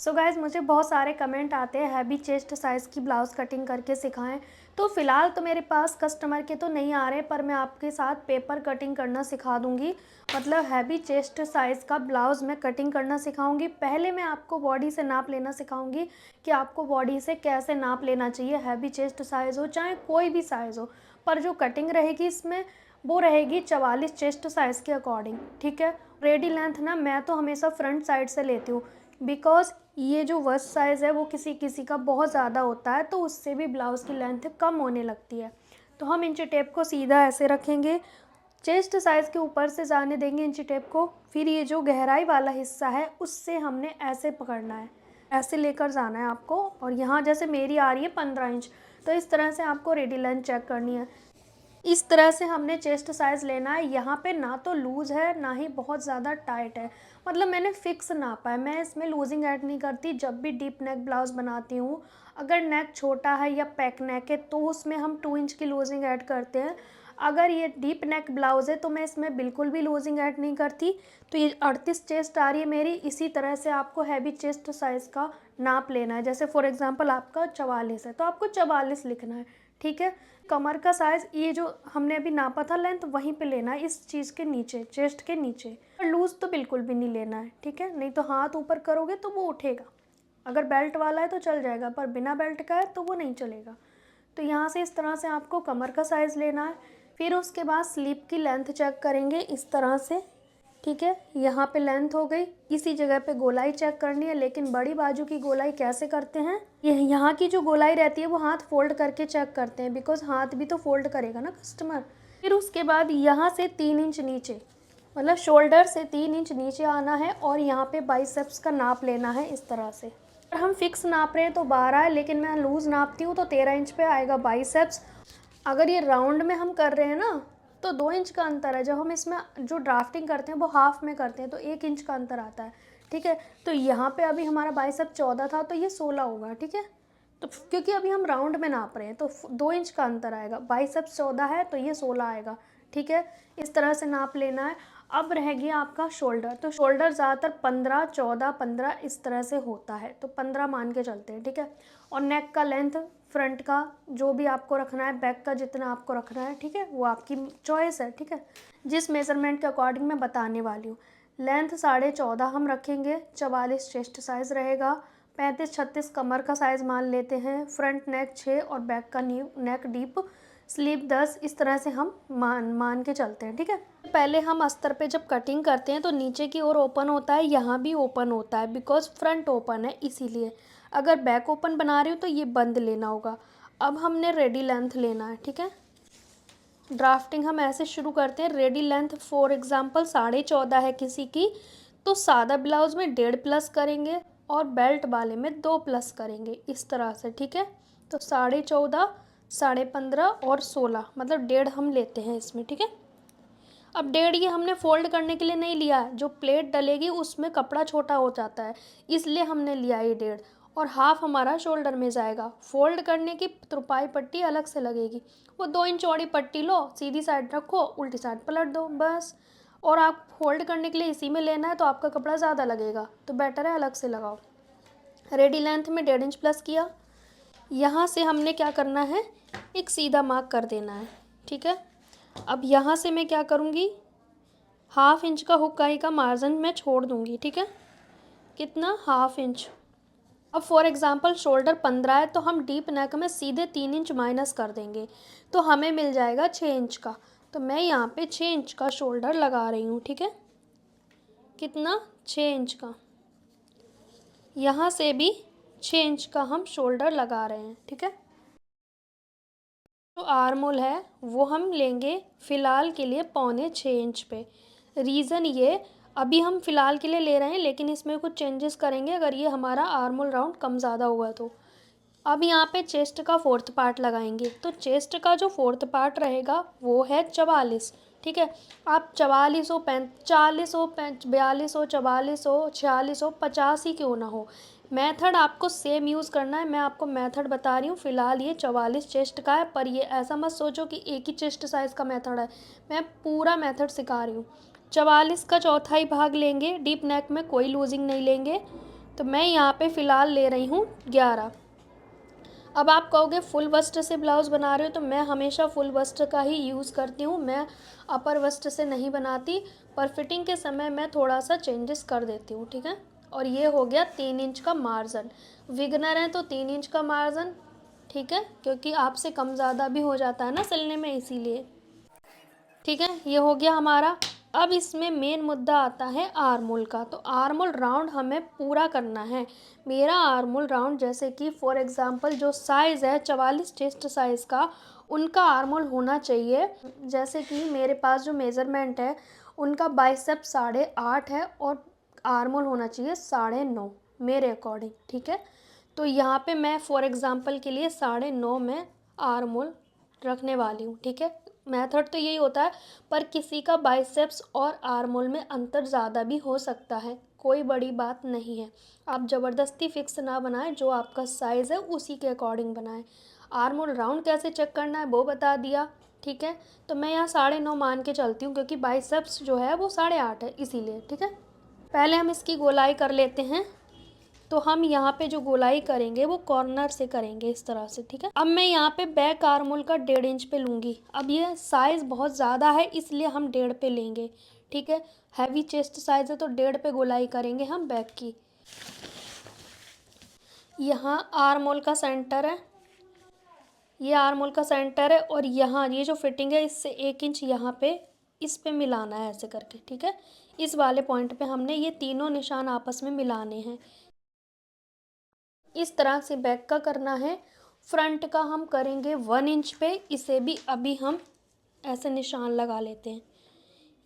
So guys मुझे बहुत सारे कमेंट आते हैं हैवी चेस्ट साइज़ की ब्लाउज़ कटिंग करके सिखाएं। तो फ़िलहाल तो मेरे पास कस्टमर के तो नहीं आ रहे, पर मैं आपके साथ पेपर कटिंग करना सिखा दूंगी। मतलब हैवी चेस्ट साइज़ का ब्लाउज़ मैं कटिंग करना सिखाऊंगी। पहले मैं आपको बॉडी से नाप लेना सिखाऊंगी कि आपको बॉडी से कैसे नाप लेना चाहिए, हैवी चेस्ट साइज़ हो चाहे कोई भी साइज़ हो। पर जो कटिंग रहेगी इसमें वो रहेगी 44 चेस्ट साइज़ के अकॉर्डिंग, ठीक है। रेडी लेंथ ना मैं तो हमेशा फ्रंट साइड से लेती हूँ, बिकॉज़ ये जो वर्स्ट साइज़ है वो किसी किसी का बहुत ज़्यादा होता है, तो उससे भी ब्लाउज़ की लेंथ कम होने लगती है। तो हम इंची टेप को सीधा ऐसे रखेंगे, चेस्ट साइज़ के ऊपर से जाने देंगे इंची टेप को। फिर ये जो गहराई वाला हिस्सा है उससे हमने ऐसे पकड़ना है, ऐसे लेकर जाना है आपको। और यहाँ जैसे मेरी आ रही है 15 इंच, तो इस तरह से आपको रेडी लेंथ चेक करनी है। इस तरह से हमने चेस्ट साइज़ लेना है। यहाँ पे ना तो लूज़ है ना ही बहुत ज़्यादा टाइट है, मतलब मैंने फ़िक्स नापा है। मैं इसमें लूजिंग ऐड नहीं करती जब भी डीप नेक ब्लाउज़ बनाती हूँ। अगर नेक छोटा है या पैक नेक है तो उसमें हम 2 इंच की लूजिंग ऐड करते हैं। अगर ये डीप नेक ब्लाउज़ है तो मैं इसमें बिल्कुल भी लूजिंग ऐड नहीं करती। तो ये 38 चेस्ट आ रही है मेरी। इसी तरह से आपको हैवी चेस्ट साइज़ का नाप लेना है। जैसे फॉर एग्ज़ाम्पल आपका 44 है तो आपको 44 लिखना है, ठीक है। कमर का साइज़ ये जो हमने अभी नापा था लेंथ वहीं पे लेना है, इस चीज़ के नीचे, चेस्ट के नीचे। लूज़ तो बिल्कुल भी नहीं लेना है, ठीक है, नहीं तो हाथ ऊपर करोगे तो वो उठेगा। अगर बेल्ट वाला है तो चल जाएगा, पर बिना बेल्ट का है तो वो नहीं चलेगा। तो यहाँ से इस तरह से आपको कमर का साइज़ लेना है। फिर उसके बाद स्लीप की लेंथ चेक करेंगे इस तरह से, ठीक है। यहाँ पे लेंथ हो गई, इसी जगह पे गोलाई चेक करनी है। लेकिन बड़ी बाजू की गोलाई कैसे करते हैं, ये यहाँ की जो गोलाई रहती है वो हाथ फोल्ड करके चेक करते हैं, बिकॉज हाथ भी तो फोल्ड करेगा ना कस्टमर। फिर उसके बाद यहाँ से 3 इंच नीचे, मतलब शोल्डर से 3 इंच नीचे आना है और यहाँ पे बाइसेप्स का नाप लेना है इस तरह से। अगर हम फिक्स नाप रहे हैं तो 12 है, लेकिन मैं लूज़ नापती हूँ तो 13 इंच पे आएगा बाइसेप्स। अगर ये राउंड में हम कर रहे हैं ना तो 2 इंच का अंतर है। जब हम इसमें जो ड्राफ्टिंग करते हैं वो हाफ में करते हैं तो 1 इंच का अंतर आता है, ठीक है। तो यहाँ पे अभी हमारा बाइसेप 14 था तो ये 16 होगा, ठीक है। तो क्योंकि अभी हम राउंड में नाप रहे हैं तो 2 इंच का अंतर आएगा। बाइसेप्स 14 है तो ये 16 आएगा, ठीक है। इस तरह से नाप लेना है। अब रह गया आपका शोल्डर। तो शोल्डर ज़्यादातर 15, 14, 15 इस तरह से होता है, तो 15 मान के चलते हैं, ठीक है। और नेक का लेंथ फ्रंट का जो भी आपको रखना है, बैक का जितना आपको रखना है, ठीक है, वो आपकी चॉइस है, ठीक है। जिस मेज़रमेंट के अकॉर्डिंग मैं बताने वाली हूँ। लेंथ 14.5 हम रखेंगे, 44 चेस्ट साइज़ रहेगा, 35-36 कमर का साइज़ मान लेते हैं, फ्रंट नेक 6 और बैक का नेक डीप, स्लीव 10। इस तरह से हम मान के चलते हैं, ठीक है। पहले हम अस्तर पे जब कटिंग करते हैं तो नीचे की ओर ओपन होता है, यहाँ भी ओपन होता है, बिकॉज फ्रंट ओपन है इसीलिए। अगर बैक ओपन बना रही हो तो ये बंद लेना होगा। अब हमने रेडी लेंथ लेना है, ठीक है। ड्राफ्टिंग हम ऐसे शुरू करते हैं। रेडी लेंथ फॉर एग्जांपल 14.5 है किसी की, तो सादा ब्लाउज में 1.5 प्लस करेंगे और बेल्ट वाले में 2 प्लस करेंगे, इस तरह से, ठीक है। तो 14.5, 15.5 और 16, मतलब 1.5 हम लेते हैं इसमें, ठीक है। अब 1.5 ये हमने फोल्ड करने के लिए नहीं लिया है, जो प्लेट डलेगी उसमें कपड़ा छोटा हो जाता है, इसलिए हमने लिया ये 1.5। और हाफ हमारा शोल्डर में जाएगा। फोल्ड करने की तुरपाई पट्टी अलग से लगेगी, वो 2 इंच चौड़ी पट्टी लो, सीधी साइड रखो, उल्टी साइड पलट दो, बस। और आप फोल्ड करने के लिए इसी में लेना है तो आपका कपड़ा ज़्यादा लगेगा, तो बेटर है अलग से लगाओ। रेडी लेंथ में 1.5 इंच प्लस किया। यहाँ से हमने क्या करना है, एक सीधा मार्क कर देना है, ठीक है। अब यहाँ से मैं क्या करूँगी, 1/2 इंच का हुक्काई का मार्जिन मैं छोड़ दूँगी, ठीक है। कितना, 1/2 इंच। अब फॉर एग्ज़ाम्पल शोल्डर 15 है तो हम डीप नेक में सीधे 3 इंच माइनस कर देंगे, तो हमें मिल जाएगा 6 इंच का। तो मैं यहाँ पे 6 इंच का शोल्डर लगा रही हूँ, ठीक है। कितना, 6 इंच का। यहाँ से भी 6 इंच का हम शोल्डर लगा रहे हैं, ठीक है। जो आर्म होल है वो हम लेंगे फ़िलहाल के लिए 6.25 इंच पे। रीज़न ये, अभी हम फ़िलहाल के लिए ले रहे हैं लेकिन इसमें कुछ चेंजेस करेंगे अगर ये हमारा आर्म होल राउंड कम ज़्यादा हुआ तो। अब यहाँ पे चेस्ट का 4th पार्ट लगाएंगे, तो चेस्ट का जो 4th पार्ट रहेगा वो है 44, ठीक है। आप 44 हो, 40 हो, 42 हो, 44 हो, 46 हो, 50 ही क्यों ना हो, मेथड आपको सेम यूज़ करना है। मैं आपको मेथड बता रही हूँ। फ़िलहाल ये 44 चेस्ट का है, पर ये ऐसा मत सोचो कि एक ही चेस्ट साइज़ का मेथड है, मैं पूरा मेथड सिखा रही हूँ। 44 का चौथाई भाग लेंगे, डीप नेक में कोई लूजिंग नहीं लेंगे, तो मैं यहाँ पे फ़िलहाल ले रही हूँ 11। अब आप कहोगे फुल बस्ट से ब्लाउज़ बना रहे हो, तो मैं हमेशा फुल बस्ट का ही यूज़ करती हूँ, मैं अपर बस्ट से नहीं बनाती, पर फिटिंग के समय मैं थोड़ा सा चेंजेस कर देती हूँ, ठीक है। और ये हो गया 3 इंच का मार्जिन, विगनर है तो 3 इंच का मार्जिन, ठीक है, क्योंकि आपसे कम ज़्यादा भी हो जाता है ना सिलने में, इसीलिए, ठीक है। ये हो गया हमारा। अब इसमें मेन मुद्दा आता है आर्मोल का। तो आर्मोल राउंड हमें पूरा करना है। मेरा आर्मोल राउंड, जैसे कि फॉर एग्जांपल जो साइज़ है 44 चेस्ट साइज़ का, उनका आर्मोल होना चाहिए। जैसे कि मेरे पास जो मेज़रमेंट है उनका बाइसेप 8.5 है और आर्मोल होना चाहिए 9.5 मेरे अकॉर्डिंग, ठीक है। तो यहाँ पे मैं फॉर एग्जांपल के लिए 9.5 में आर्मोल रखने वाली हूँ, ठीक है। मेथड तो यही होता है, पर किसी का बाइसेप्स और आर्मोल में अंतर ज़्यादा भी हो सकता है, कोई बड़ी बात नहीं है। आप ज़बरदस्ती फिक्स ना बनाएं, जो आपका साइज़ है उसी के अकॉर्डिंग बनाएं। आर्मोल राउंड कैसे चेक करना है वो बता दिया, ठीक है। तो मैं यहाँ 9.5 मान के चलती हूँ, क्योंकि बाइसेप्स जो है वो 8.5 है, इसीलिए, ठीक है। पहले हम इसकी गोलाई कर लेते हैं। तो हम यहाँ पे जो गोलाई करेंगे वो कॉर्नर से करेंगे इस तरह से, ठीक है। अब मैं यहाँ पे बैक आर्मोल का 1.5 इंच पे लूँगी। अब ये साइज़ बहुत ज़्यादा है, इसलिए हम 1.5 पे लेंगे, ठीक है। हैवी चेस्ट साइज़ है तो 1.5 पे गोलाई करेंगे हम बैक की। यहाँ आर्मोल का सेंटर है, ये आर्मोल का सेंटर है, और यहाँ ये जो फिटिंग है इससे 1 इंच यहाँ पे इस पे मिलाना है ऐसे करके, ठीक है। इस वाले पॉइंट पे हमने ये तीनों निशान आपस में मिलाने हैं। इस तरह से बैक का करना है। फ्रंट का हम करेंगे 1 इंच पे, इसे भी अभी हम ऐसे निशान लगा लेते हैं।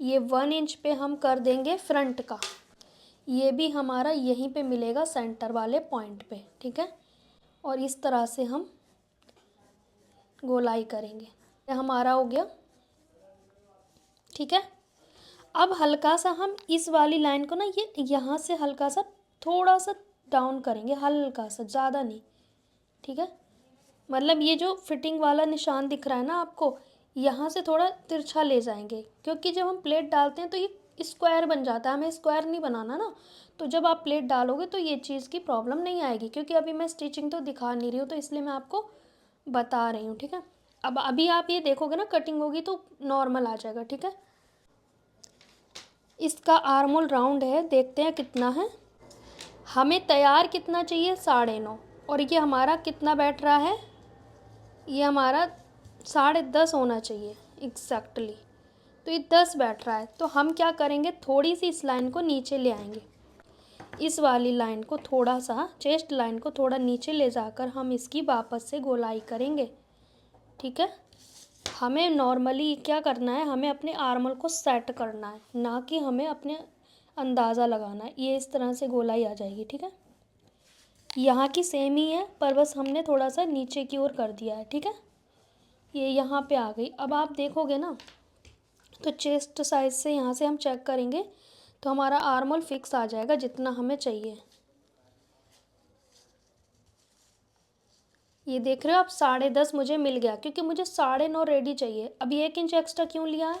ये 1 इंच पे हम कर देंगे फ्रंट का, ये भी हमारा यहीं पे मिलेगा सेंटर वाले पॉइंट पे, ठीक है। और इस तरह से हम गोलाई करेंगे। ये हमारा हो गया, ठीक है। अब हल्का सा हम इस वाली लाइन को ना, ये यहाँ से हल्का सा थोड़ा सा डाउन करेंगे, हल्का सा, ज़्यादा नहीं, ठीक है। मतलब ये जो फिटिंग वाला निशान दिख रहा है ना आपको, यहाँ से थोड़ा तिरछा ले जाएंगे, क्योंकि जब हम प्लेट डालते हैं तो ये स्क्वायर बन जाता है, हमें स्क्वायर नहीं बनाना ना। तो जब आप प्लेट डालोगे तो ये चीज़ की प्रॉब्लम नहीं आएगी, क्योंकि अभी मैं स्टिचिंग तो दिखा नहीं रही हूँ, तो इसलिए मैं आपको बता रही हूँ, ठीक है। अब अभी आप ये देखोगे ना, कटिंग होगी तो नॉर्मल आ जाएगा, ठीक है। इसका आर्मोल राउंड है, देखते हैं कितना है। हमें तैयार कितना चाहिए, 9.5, और ये हमारा कितना बैठ रहा है, ये हमारा 10.5 होना चाहिए एग्जैक्टली। तो ये 10 बैठ रहा है, तो हम क्या करेंगे, थोड़ी सी इस लाइन को नीचे ले आएंगे, इस वाली लाइन को थोड़ा सा, चेस्ट लाइन को थोड़ा नीचे ले जाकर हम इसकी वापस से गोलाई करेंगे, ठीक है। हमें नॉर्मली क्या करना है, हमें अपने आर्मोल को सेट करना है, ना कि हमें अपने अंदाज़ा लगाना है। ये इस तरह से गोलाई आ जाएगी, ठीक है। यहाँ की सेम ही है, पर बस हमने थोड़ा सा नीचे की ओर कर दिया है, ठीक है। ये यहाँ पे आ गई। अब आप देखोगे ना, तो चेस्ट साइज से यहाँ से हम चेक करेंगे तो हमारा आर्मोल फिक्स आ जाएगा जितना हमें चाहिए। ये देख रहे हो आप, 10.5 मुझे मिल गया, क्योंकि मुझे 9.5 रेडी चाहिए। अभी 1 इंच एक्स्ट्रा क्यों लिया है,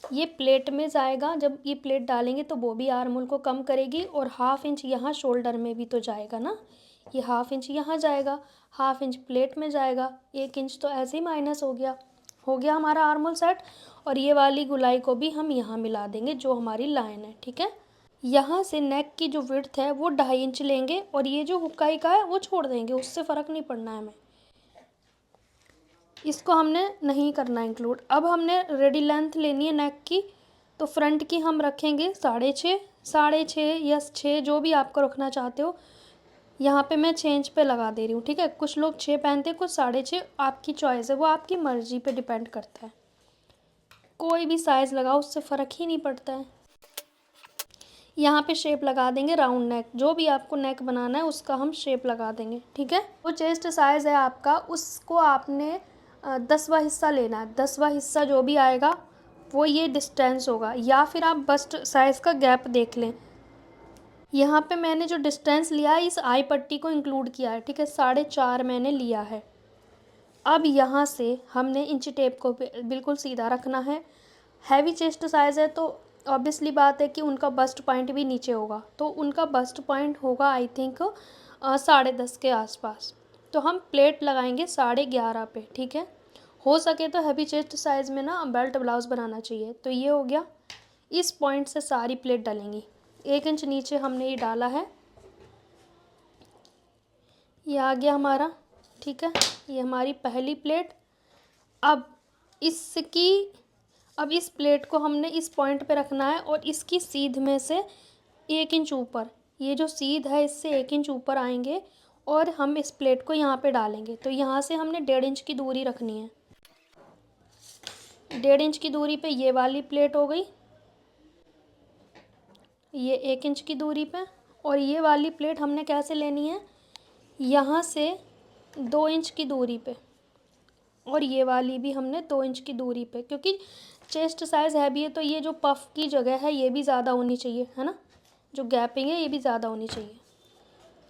ये प्लेट में जाएगा, जब ये प्लेट डालेंगे तो वो भी आर्मोल को कम करेगी, और 1/2 इंच यहाँ शोल्डर में भी तो जाएगा ना, ये 1/2 इंच यहाँ जाएगा, 1/2 इंच प्लेट में जाएगा, 1 इंच तो ऐसे ही माइनस हो गया हमारा आर्मोल सेट। और ये वाली गुलाई को भी हम यहाँ मिला देंगे, जो हमारी लाइन है, ठीक है। यहाँ से नेक की जो विड्थ है वो 2.5 इंच लेंगे, और ये जो हुक्काई का है वो छोड़ देंगे, उससे फ़र्क नहीं पड़ना है हमें, इसको हमने नहीं करना इंक्लूड। अब हमने रेडी लेंथ लेनी है नेक की, तो फ्रंट की हम रखेंगे 6.5 या 6, जो भी आपको रखना चाहते हो। यहाँ पे मैं 6 इंच पे लगा दे रही हूँ, ठीक है। कुछ लोग 6 पहनते हैं, कुछ 6.5, आपकी चॉइस है, वो आपकी मर्ज़ी पे डिपेंड करता है। कोई भी साइज़ लगाओ, उससे फ़र्क ही नहीं पड़ता है। यहाँ पे शेप लगा देंगे राउंड नेक, जो भी आपको नेक बनाना है उसका हम शेप लगा देंगे, ठीक है। वो चेस्ट साइज़ है आपका, उसको आपने 10वां हिस्सा लेना है। 10वां हिस्सा जो भी आएगा वो ये डिस्टेंस होगा, या फिर आप बस्ट साइज़ का गैप देख लें। यहाँ पे मैंने जो डिस्टेंस लिया है, इस आई पट्टी को इंक्लूड किया है, ठीक है। 4.5 मैंने लिया है। अब यहाँ से हमने इंची टेप को बिल्कुल सीधा रखना है। हैवी चेस्ट साइज़ है तो ऑब्वियसली बात है कि उनका बस्ट पॉइंट भी नीचे होगा, तो उनका बस्ट पॉइंट होगा आई थिंक 10:30 के आसपास। तो हम प्लेट लगाएंगे 11:30 पे, ठीक है। हो सके तो हैवी चेस्ट साइज़ में ना बेल्ट ब्लाउज़ बनाना चाहिए। तो ये हो गया, इस पॉइंट से सारी प्लेट डालेंगी। 1 इंच नीचे हमने ये डाला है, ये आ गया हमारा, ठीक है। ये हमारी पहली प्लेट। अब इसकी अब इस प्लेट को हमने इस पॉइंट पे रखना है और इसकी सीध में से 1 इंच ऊपर, ये जो सीध है इससे 1 इंच ऊपर आएंगे और हम इस प्लेट को यहाँ पे डालेंगे। तो यहाँ से हमने 1.5 इंच की दूरी रखनी है। 1.5 इंच की दूरी पे ये वाली प्लेट हो गई, ये 1 इंच की दूरी पे। और ये वाली प्लेट हमने कैसे लेनी है, यहाँ से 2 इंच की दूरी पे, और ये वाली भी हमने 2 इंच की दूरी पे, क्योंकि चेस्ट साइज़ हैवी है तो ये जो पफ की जगह है ये भी ज़्यादा होनी चाहिए, है ना, जो गैपिंग है ये भी ज़्यादा होनी चाहिए।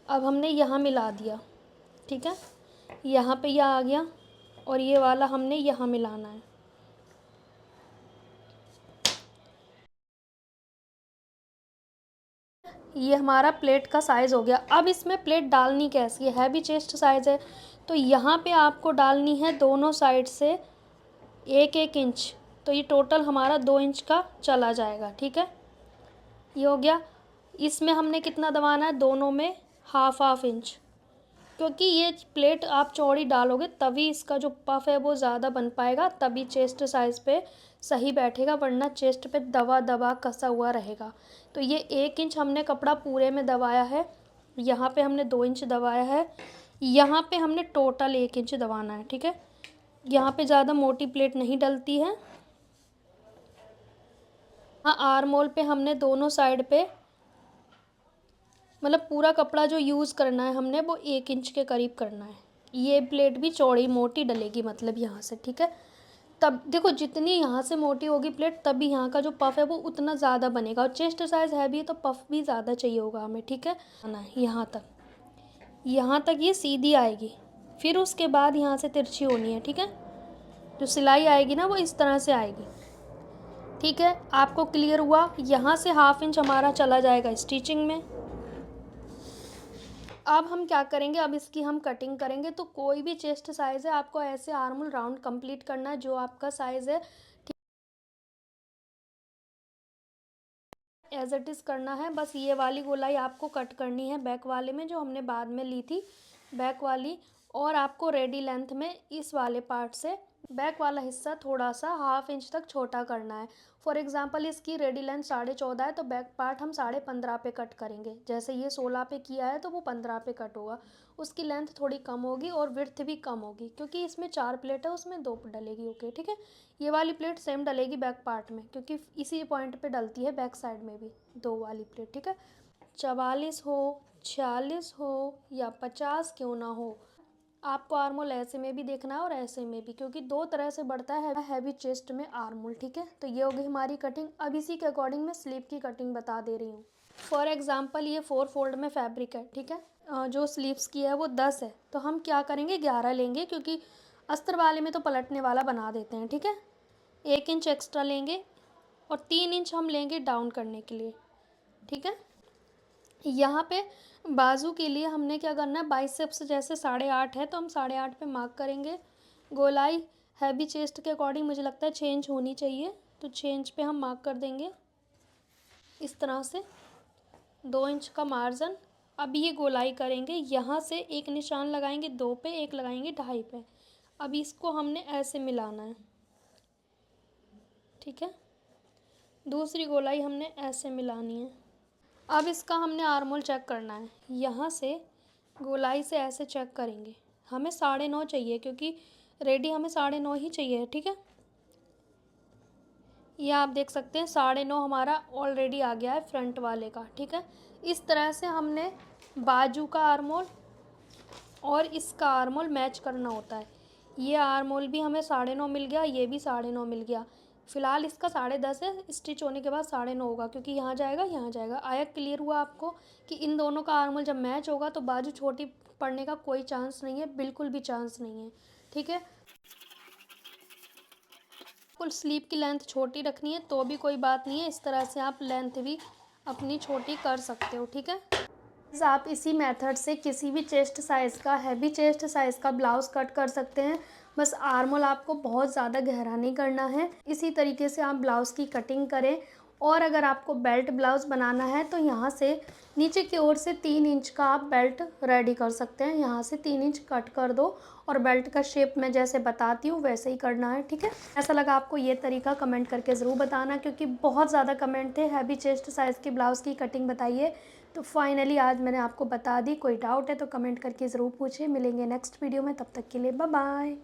अब हमने यहाँ मिला दिया, ठीक है, यहाँ पे यह आ गया और ये वाला हमने यहाँ मिलाना है। ये हमारा प्लेट का साइज़ हो गया। अब इसमें प्लेट डालनी कैसी है भी चेस्ट साइज़ है तो यहाँ पे आपको डालनी है दोनों साइड से 1-1 इंच। तो ये टोटल हमारा 2 इंच का चला जाएगा, ठीक है। ये हो गया। इसमें हमने कितना दबाना है, दोनों में 1/2 इंच, क्योंकि ये प्लेट आप चौड़ी डालोगे तभी इसका जो पफ है वो ज़्यादा बन पाएगा, तभी चेस्ट साइज़ पे सही बैठेगा, वरना चेस्ट पे दबा दबा कसा हुआ रहेगा। तो ये 1 इंच हमने कपड़ा पूरे में दबाया है, यहाँ पे हमने 2 इंच दबाया है, यहाँ पे हमने टोटल 1 इंच दबाना है, ठीक है। यहाँ पे ज़्यादा मोटी प्लेट नहीं डलती है। हाँ, आर्म होल पे हमने दोनों साइड पे, मतलब पूरा कपड़ा जो यूज़ करना है हमने वो 1 इंच के करीब करना है। ये प्लेट भी चौड़ी मोटी डलेगी, मतलब यहाँ से, ठीक है। तब देखो जितनी यहाँ से मोटी होगी प्लेट तभी यहाँ का जो पफ है वो उतना ज़्यादा बनेगा, और चेस्ट साइज़ हैवी है तो पफ भी ज़्यादा चाहिए होगा हमें, ठीक है ना। यहाँ तक ये सीधी आएगी, फिर उसके बाद यहाँ से तिरछी होनी है, ठीक है। जो सिलाई आएगी ना वो इस तरह से आएगी, ठीक है। आपको क्लियर हुआ। यहाँ से 1/2 इंच हमारा चला जाएगा स्टिचिंग में। अब हम क्या करेंगे, अब इसकी हम कटिंग करेंगे। तो कोई भी चेस्ट साइज़ है आपको ऐसे आर्म होल राउंड कंप्लीट करना है, जो आपका साइज़ है एज इट इज़ करना है। बस ये वाली गोलाई आपको कट करनी है बैक वाले में, जो हमने बाद में ली थी बैक वाली, और आपको रेडी लेंथ में इस वाले पार्ट से बैक वाला हिस्सा थोड़ा सा 1/2 इंच तक छोटा करना है। फॉर एग्जांपल इसकी रेडी लेंथ 14.5 है तो बैक पार्ट हम 15.5 पे कट करेंगे। जैसे ये 16 पे किया है तो वो 15 पे कट होगा, उसकी लेंथ थोड़ी कम होगी और विड्थ भी कम होगी, क्योंकि इसमें 4 प्लेट है उसमें 2 डलेगी, ओके, ठीक है। ये वाली प्लेट सेम डलेगी बैक पार्ट में, क्योंकि इसी पॉइंट पे डलती है बैक साइड में भी 2 वाली प्लेट, ठीक है। 44 हो, 46 हो या 50 क्यों ना हो, आपको आर्म होल ऐसे में भी देखना है और ऐसे में भी, क्योंकि 2 तरह से बढ़ता है हैवी चेस्ट में आर्म होल, ठीक है। तो ये हो गई हमारी कटिंग। अब इसी के अकॉर्डिंग मैं स्लीव की कटिंग बता दे रही हूँ। फॉर एग्जांपल ये 4 फोल्ड में फैब्रिक है, ठीक है। जो स्लीव्स की है वो 10 है, तो हम क्या करेंगे 11 लेंगे, क्योंकि अस्तर वाले में तो पलटने वाला बना देते हैं, ठीक है। 1 इंच एक्स्ट्रा लेंगे और 3 इंच हम लेंगे डाउन करने के लिए, ठीक है। यहाँ पे बाजू के लिए हमने क्या करना है, बाइसेप्स जैसे 8.5 है तो हम 8.5 पे मार्क करेंगे। गोलाई हैवी चेस्ट के अकॉर्डिंग मुझे लगता है 6 इंच होनी चाहिए, तो 6 इंच पे हम मार्क कर देंगे इस तरह से, 2 इंच का मार्जिन। अब ये गोलाई करेंगे, यहाँ से एक निशान लगाएंगे 2 पे, एक लगाएंगे 2.5 पे। अब इसको हमने ऐसे मिलाना है, ठीक है। दूसरी गोलाई हमने ऐसे मिलानी है। अब इसका हमने आर्म होल चेक करना है, यहाँ से गोलाई से ऐसे चेक करेंगे। हमें 9.5 चाहिए, क्योंकि रेडी हमें 9.5 ही चाहिए, ठीक है। ये आप देख सकते हैं 9.5 हमारा ऑलरेडी आ गया है फ्रंट वाले का, ठीक है। इस तरह से हमने बाजू का आर्म होल और इसका आर्म होल मैच करना होता है। ये आर्म होल भी हमें 9.5 मिल गया, ये भी 9.5 मिल गया। फिलहाल इसका 10.5 है, स्टिच होने के बाद 9.5 होगा, क्योंकि यहाँ जाएगा यहाँ जाएगा। आया क्लियर हुआ आपको कि इन दोनों का आर्म होल जब मैच होगा तो बाजू छोटी पड़ने का कोई चांस नहीं है, बिल्कुल भी चांस नहीं है, ठीक है। आपको स्लीव की लेंथ छोटी रखनी है तो भी कोई बात नहीं है, इस तरह से आप लेंथ भी अपनी छोटी कर सकते हो, ठीक है। आप इसी मेथड से किसी भी चेस्ट साइज़ का, हैवी चेस्ट साइज़ का ब्लाउज़ कट कर सकते हैं। बस आर्म होल आपको बहुत ज़्यादा गहरा नहीं करना है। इसी तरीके से आप ब्लाउज़ की कटिंग करें। और अगर आपको बेल्ट ब्लाउज़ बनाना है तो यहाँ से नीचे की ओर से 3 इंच का आप बेल्ट रेडी कर सकते हैं। यहाँ से 3 इंच कट कर दो और बेल्ट का शेप मैं जैसे बताती हूँ वैसे ही करना है, ठीक है। ऐसा लगा आपको ये तरीका कमेंट करके ज़रूर बताना, क्योंकि बहुत ज़्यादा कमेंट थे हैवी चेस्ट साइज़ की ब्लाउज़ की कटिंग बताइए। तो फाइनली आज मैंने आपको बता दी। कोई डाउट है तो कमेंट करके ज़रूर पूछिए। मिलेंगे नेक्स्ट वीडियो में, तब तक के लिए बाय बाय।